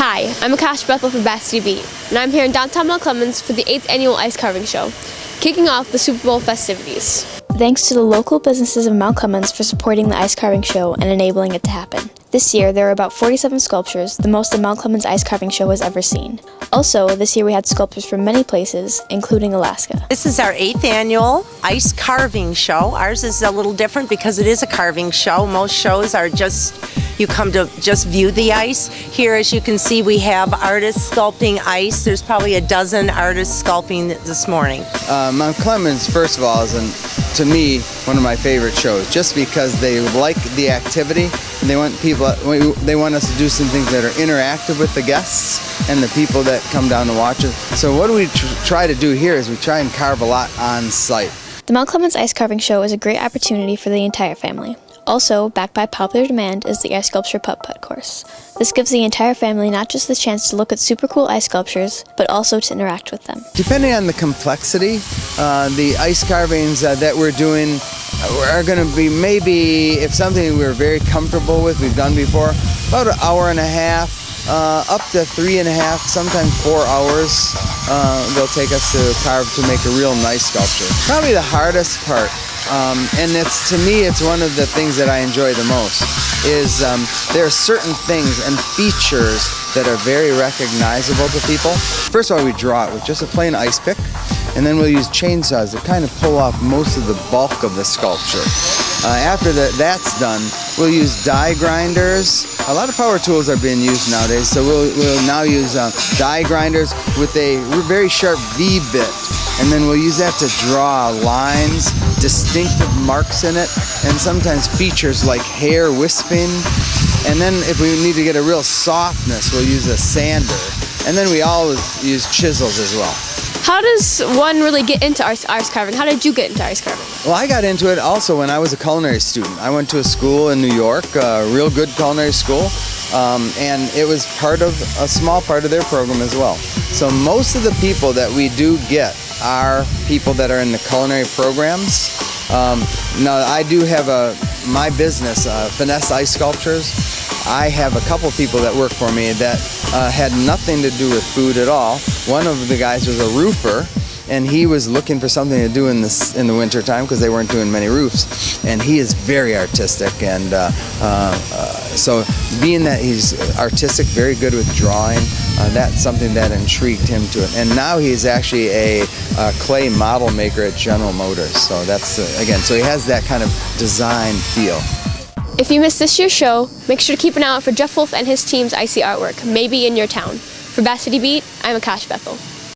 Hi, I'm Akasha Bethel from Bethel, and I'm here in Downtown Mount Clemens for the 8th Annual Ice Carving Show, kicking off the Super Bowl festivities. Thanks to the local businesses of Mount Clemens for supporting the ice carving show and enabling it to happen. This year, there were about 47 sculptures, the most the Mount Clemens Ice Carving Show has ever seen. Also, this year we had sculptures from many places, including Alaska. This is our 8th annual ice carving show. Ours is a little different because it is a carving show. Most shows are you come to just view the ice. Here, as you can see, we have artists sculpting ice. There's probably a dozen artists sculpting this morning. Mount Clemens, first of all, is to me one of my favorite shows, just because they like the activity and they want us to do some things that are interactive with the guests and the people that come down to watch it. So what we try to do here is we try and carve a lot on site. The Mount Clemens Ice Carving Show is a great opportunity for the entire family. Also, backed by popular demand, is the Ice Sculpture Putt-Putt course. This gives the entire family not just the chance to look at super cool ice sculptures, but also to interact with them. Depending on the complexity, the ice carvings that we're doing are going to be maybe, if something we're very comfortable with, we've done before, about an hour and a half, up to 3.5, sometimes 4 hours. They'll take us to carve to make a real nice sculpture. Probably the hardest part, and to me it's one of the things that I enjoy the most, is there are certain things and features that are very recognizable to people. First of all, we draw it with just a plain ice pick, and then we'll use chainsaws to kind of pull off most of the bulk of the sculpture. After that's done, we'll use die grinders. A lot of power tools are being used nowadays, so we'll now use die grinders with a very sharp V-bit, and then we'll use that to draw lines, distinctive marks in it, and sometimes features like hair wisping. And then if we need to get a real softness, we'll use a sander. And then we always use chisels as well. How does one really get into ice carving? How did you get into ice carving? Well, I got into it also when I was a culinary student. I went to a school in New York, a real good culinary school, and it was a small part of their program as well. So most of the people that we do get are people that are in the culinary programs. Now, I do have my business, Finesse Ice Sculptures. I have a couple people that work for me that had nothing to do with food at all. One of the guys was a roofer, and he was looking for something to do in the winter time because they weren't doing many roofs. And he is very artistic, and so being that he's artistic, very good with drawing, that's something that intrigued him to it. And now he's actually a clay model maker at General Motors. So that's again, so he has that kind of design feel. If you missed this year's show, make sure to keep an eye out for Jeff Wolf and his team's icy artwork, maybe in your town. For Bethel, I'm Akasha Bethel.